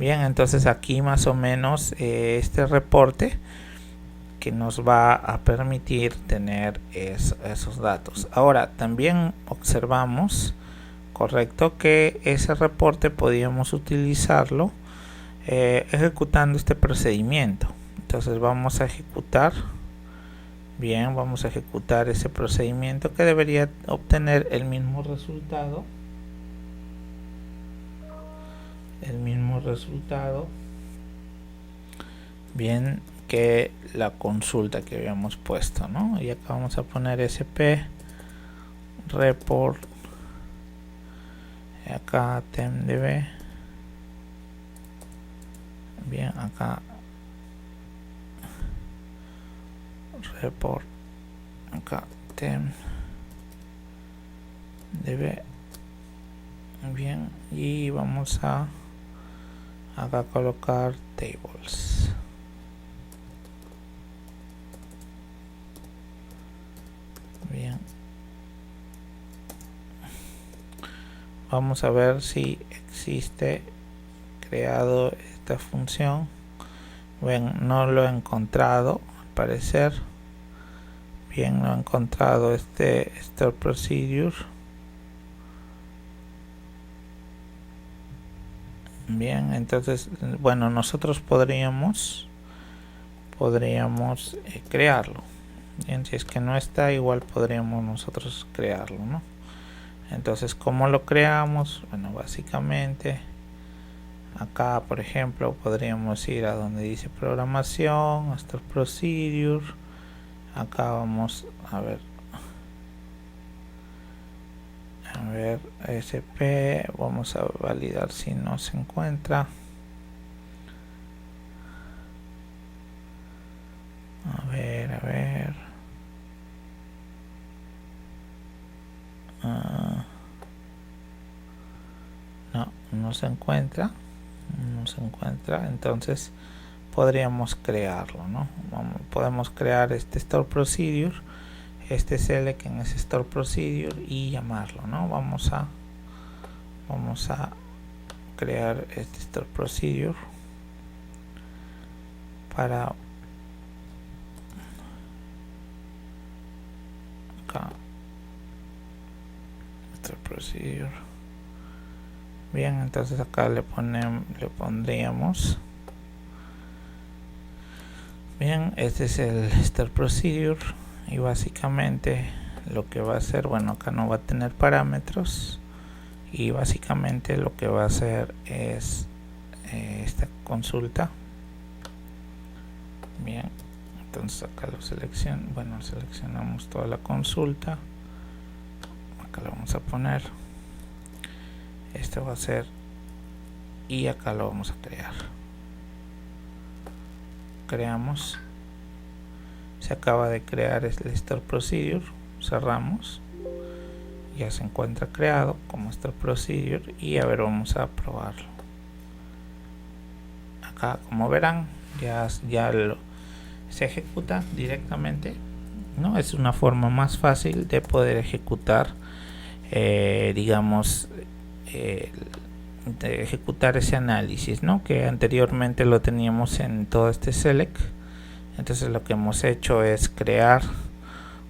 [SPEAKER 1] Bien, entonces aquí más o menos este reporte que nos va a permitir tener esos datos. Ahora también observamos, correcto, que ese reporte podíamos utilizarlo ejecutando este procedimiento. Entonces vamos a ejecutar, bien, vamos a ejecutar ese procedimiento que debería obtener el mismo resultado, bien, que la consulta que habíamos puesto, ¿no? Y acá vamos a poner sp report, acá temdb, bien, acá report, acá temdb, bien, y vamos a acá colocar tables. Bien, vamos a ver si existe creado esta función. Ven, no lo he encontrado al parecer. Bien, no he encontrado este store procedure. Bien, entonces, bueno, nosotros podríamos crearlo. Bien, si es que no está, igual podríamos nosotros crearlo, ¿no? Entonces, ¿cómo lo creamos? Bueno, básicamente acá, por ejemplo, podríamos ir a donde dice programación, hasta el procedure. Acá vamos a ver SP, vamos a validar si no se encuentra. A ver. No se encuentra. Entonces podríamos crearlo, ¿no? Podemos crear este store procedure, este select en ese store procedure y llamarlo, ¿no? Vamos a crear este store procedure para acá, store procedure. Bien, entonces acá le pondríamos, bien, este es el store procedure, y básicamente lo que va a hacer, bueno, acá no va a tener parámetros, y básicamente lo que va a hacer es esta consulta. Bien, entonces acá lo seleccionamos toda la consulta. acá lo vamos a poner, esto va a ser, y acá lo vamos a crear. Creamos, se acaba de crear el store procedure, cerramos, ya se encuentra creado como store procedure, y a ver, vamos a probarlo. Acá, como verán, ya se ejecuta directamente, ¿no? Es una forma más fácil de poder ejecutar, digamos, de ejecutar ese análisis, ¿no? Que anteriormente lo teníamos en todo este select. Entonces lo que hemos hecho es crear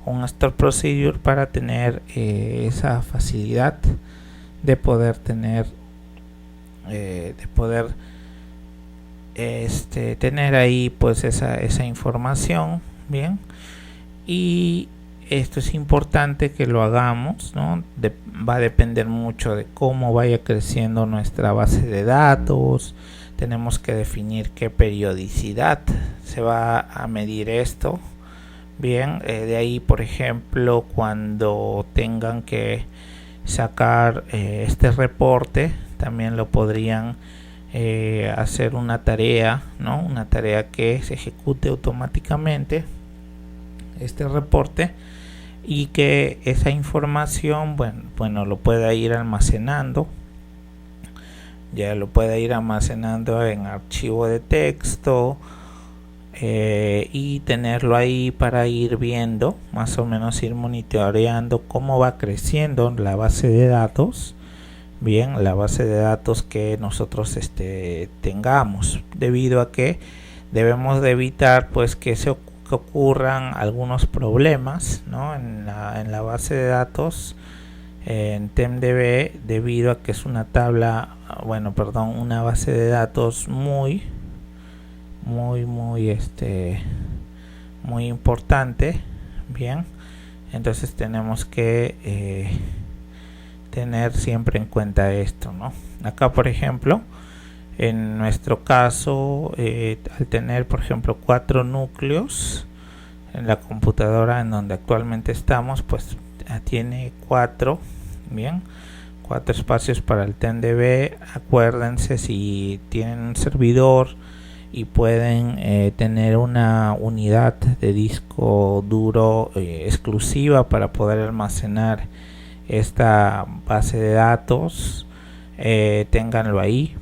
[SPEAKER 1] un store procedure para tener esa facilidad de poder tener tener ahí pues esa información, bien. Y esto es importante que lo hagamos, ¿no? Va a depender mucho de cómo vaya creciendo nuestra base de datos. Tenemos que definir qué periodicidad se va a medir esto, bien. De ahí, por ejemplo, cuando tengan que sacar este reporte, también lo podrían hacer una tarea, ¿no? Una tarea que se ejecute automáticamente este reporte, y que esa información, bueno, lo pueda ir almacenando, ya lo pueda ir almacenando en archivo de texto, y tenerlo ahí para ir viendo, más o menos ir monitoreando cómo va creciendo la base de datos, bien, la base de datos que nosotros tengamos, debido a que debemos de evitar pues que ocurran algunos problemas, ¿no? en la base de datos en TemDB, debido a que es una una base de datos muy importante, bien. Entonces tenemos que tener siempre en cuenta esto, ¿no? Acá, por ejemplo, en nuestro caso, al tener, por ejemplo, 4 núcleos en la computadora en donde actualmente estamos, pues tiene 4, bien, 4 espacios para el TemDB. Acuérdense, si tienen un servidor y pueden tener una unidad de disco duro exclusiva para poder almacenar esta base de datos, ténganlo ahí,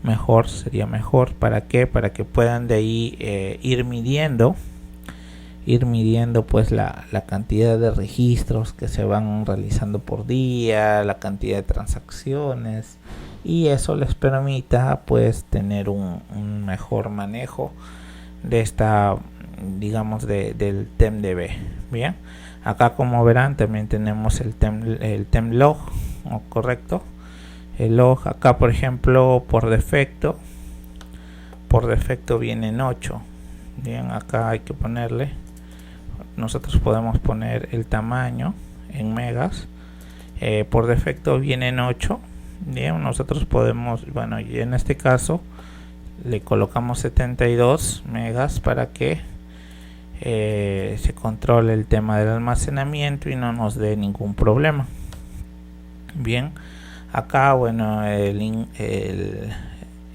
[SPEAKER 1] sería mejor. ¿Para qué? Para que puedan de ahí ir midiendo pues la cantidad de registros que se van realizando por día, la cantidad de transacciones, y eso les permita pues tener un mejor manejo de esta, digamos, del TemDB. Bien, acá como verán también tenemos el temlog, correcto. El log acá, por ejemplo, por defecto viene en 8. Bien, acá hay que ponerle, nosotros podemos poner el tamaño en megas, por defecto viene en 8. Bien, nosotros podemos, y en este caso le colocamos 72 megas para que se controle el tema del almacenamiento y no nos dé ningún problema. Bien, acá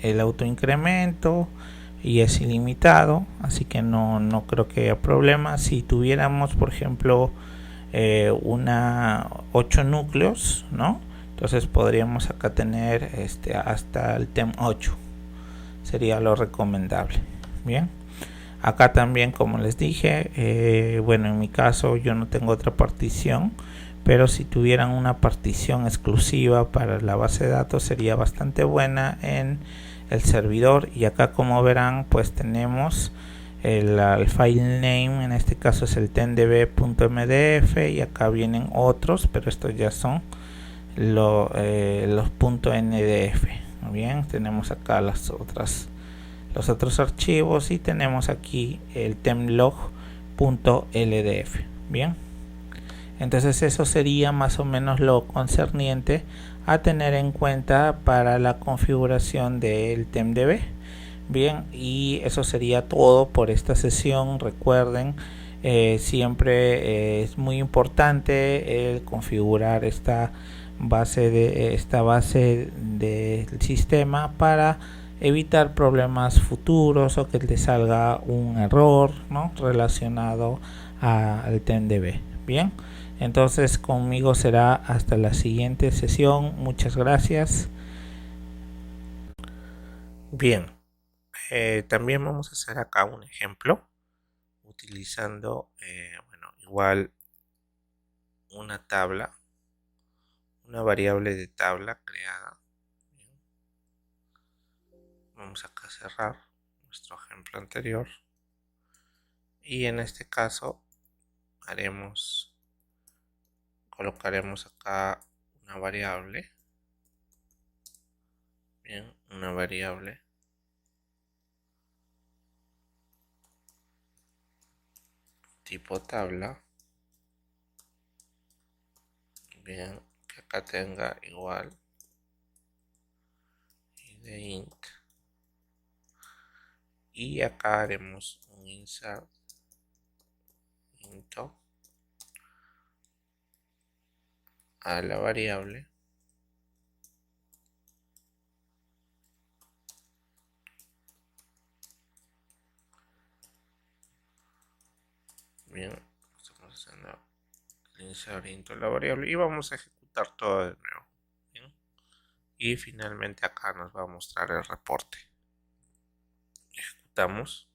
[SPEAKER 1] el autoincremento y es ilimitado, así que no creo que haya problema. Si tuviéramos, por ejemplo, 8 núcleos, ¿no? Entonces podríamos acá tener hasta el TEM 8, sería lo recomendable. Bien, acá también, como les dije, en mi caso yo no tengo otra partición, pero si tuvieran una partición exclusiva para la base de datos sería bastante buena en el servidor. Y acá, como verán, pues tenemos el file name, en este caso es el temdb.mdf, y acá vienen otros, pero estos ya son los .ndf. Bien, tenemos acá los otros archivos, y tenemos aquí el temlog.ldf. bien, entonces eso sería más o menos lo concerniente a tener en cuenta para la configuración del TemDB. Bien, y eso sería todo por esta sesión. Recuerden Siempre es muy importante el configurar esta base del sistema para evitar problemas futuros o que te salga un error, ¿no?, relacionado al TMDB. Bien, entonces conmigo será hasta la siguiente sesión. Muchas gracias. Bien, también vamos a hacer acá un ejemplo utilizando, bueno, igual una tabla, una variable de tabla creada. Bien. Vamos acá a cerrar nuestro ejemplo anterior y en este caso colocaremos acá una variable. Bien, una variable tipo tabla. Bien, que acá tenga igual de int, y acá haremos un insert into a la variable. Bien, estamos haciendo el insert into la variable y vamos a ejecutar todo de nuevo. Bien. Y finalmente acá nos va a mostrar el reporte. Ejecutamos.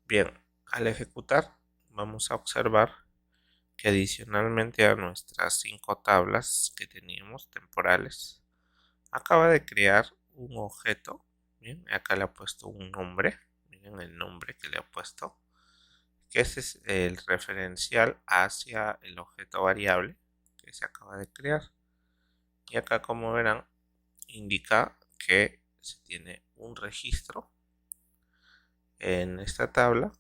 [SPEAKER 1] Bien, al ejecutar vamos a observar que adicionalmente a nuestras 5 tablas que teníamos temporales, acaba de crear un objeto. Bien, acá le ha puesto un nombre. Miren el nombre que le ha puesto, que ese es el referencial hacia el objeto variable que se acaba de crear. Y acá, como verán, indica que se tiene un registro en esta tabla,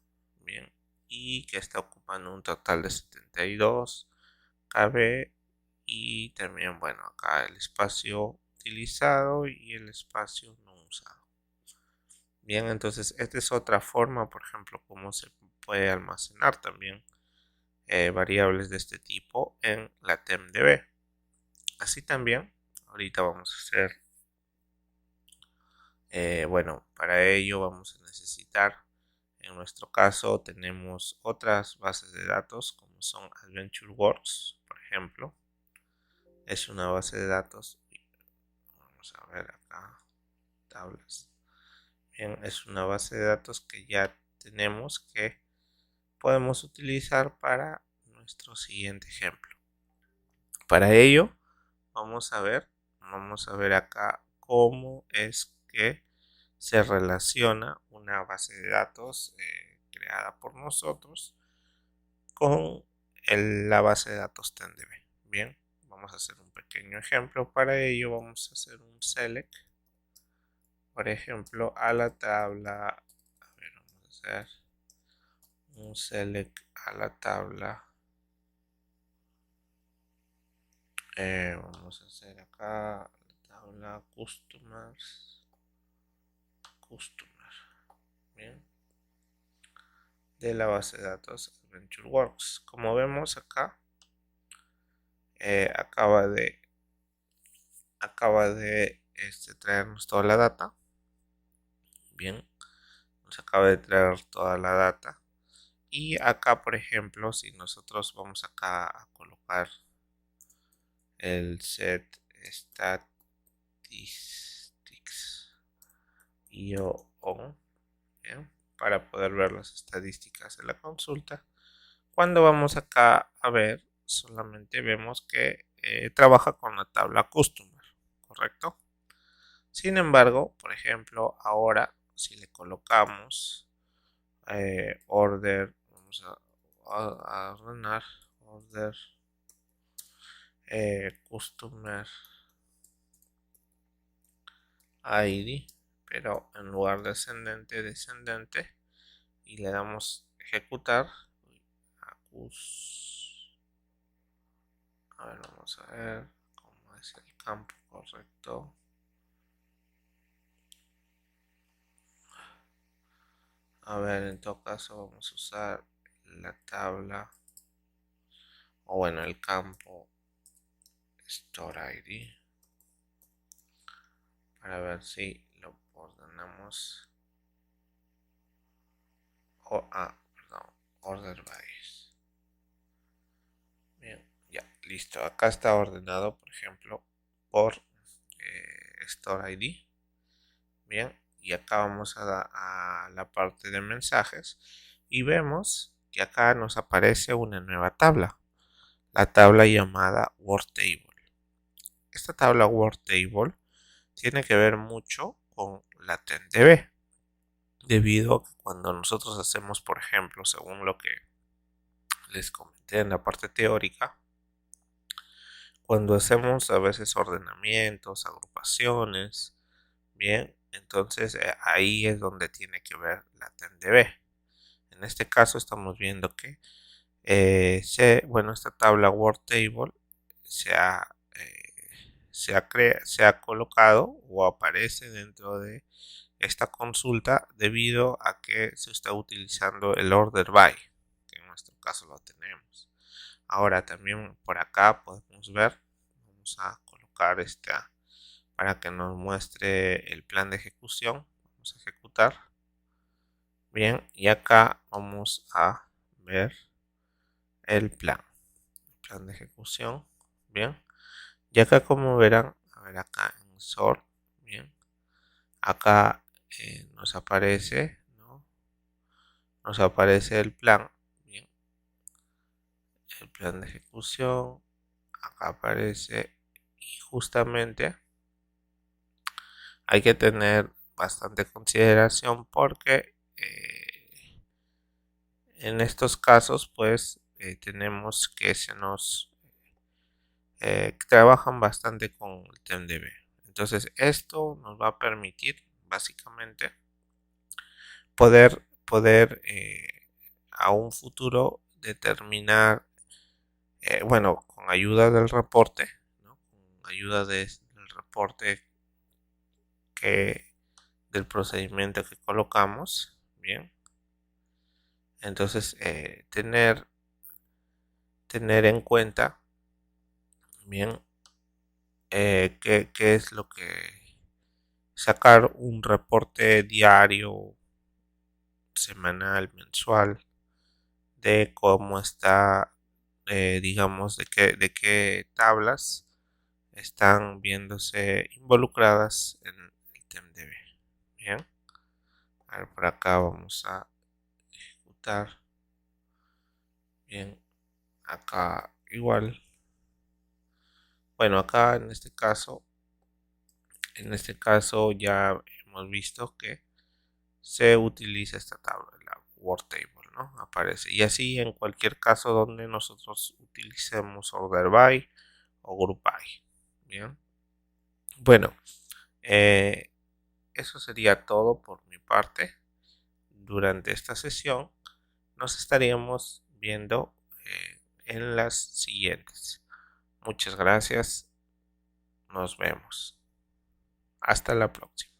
[SPEAKER 1] bien, y que está ocupando un total de 72 KB, y también, bueno, acá el espacio utilizado y el espacio no usado. Bien, entonces esta es otra forma, por ejemplo, cómo se puede almacenar también variables de este tipo en la TemDB. Así también, ahorita vamos a hacer, bueno, para ello vamos a necesitar, en nuestro caso tenemos otras bases de datos como son AdventureWorks, por ejemplo. Es una base de datos. Vamos a ver acá, tablas. Bien, es una base de datos que ya tenemos, que podemos utilizar para nuestro siguiente ejemplo. Para ello vamos a ver acá cómo es que se relaciona una base de datos creada por nosotros con la base de datos TenDB. Bien, vamos a hacer un pequeño ejemplo. Para ello vamos a hacer un select, por ejemplo, a la tabla. A ver, vamos a hacer un select a la tabla. Vamos a hacer acá la tabla customers. Bien, de la base de datos AdventureWorks. Como vemos acá, acaba de traernos toda la data. Bien, nos acaba de traer toda la data. Y acá, por ejemplo, si nosotros vamos acá a colocar el set statistics io on, ¿bien?, para poder ver las estadísticas de la consulta. Cuando vamos acá a ver, solamente vemos que trabaja con la tabla customer, ¿correcto? Sin embargo, por ejemplo, ahora si le colocamos order, vamos a ordenar order customer ID, pero en lugar de descendente, y le damos ejecutar. A ver, vamos a ver cómo es el campo correcto. A ver, en todo caso vamos a usar
[SPEAKER 2] la tabla, o bueno, el campo Store ID, para ver si lo ordenamos. Perdón, order by. Bien, ya, listo. Acá está ordenado, por ejemplo, por Store ID. Bien, y acá vamos a la parte de mensajes y vemos que acá nos aparece una nueva tabla, la tabla llamada Word Table. Esta tabla Word Table tiene que ver mucho con la TenDB, debido a que cuando nosotros hacemos, por ejemplo, según lo que les comenté en la parte teórica, cuando hacemos a veces ordenamientos, agrupaciones, bien, entonces ahí es donde tiene que ver la TenDB. En este caso estamos viendo que esta tabla Word Table se ha, se ha colocado o aparece dentro de esta consulta debido a que se está utilizando el order by, que en nuestro caso lo tenemos. Ahora también por acá podemos ver, vamos a colocar esta para que nos muestre el plan de ejecución. Vamos a ejecutar. Bien, y acá vamos a ver el plan de ejecución. Bien, y acá como verán, a ver acá en sort, bien, acá nos aparece, ¿no? Nos aparece el plan, bien, el plan de ejecución, acá aparece y justamente hay que tener bastante consideración porque en estos casos pues tenemos que trabajan bastante con el TemDB. Entonces esto nos va a permitir básicamente poder a un futuro determinar, bueno, con ayuda del reporte, ¿no? Con ayuda del reporte del procedimiento que colocamos, bien. Entonces tener en cuenta, bien, qué es lo que sacar un reporte diario, semanal, mensual, de cómo está, digamos, de qué tablas están viéndose involucradas en el TemDB. Bien, a ver, por acá vamos a ejecutar. Bien, acá igual. Bueno, acá en este caso ya hemos visto que se utiliza esta tabla, la Word Table, ¿no? Aparece. Y así en cualquier caso donde nosotros utilicemos Order By o Group By. Bien. Bueno, eh, eso sería todo por mi parte. Durante esta sesión nos estaríamos viendo en las siguientes. Muchas gracias. Nos vemos. Hasta la próxima.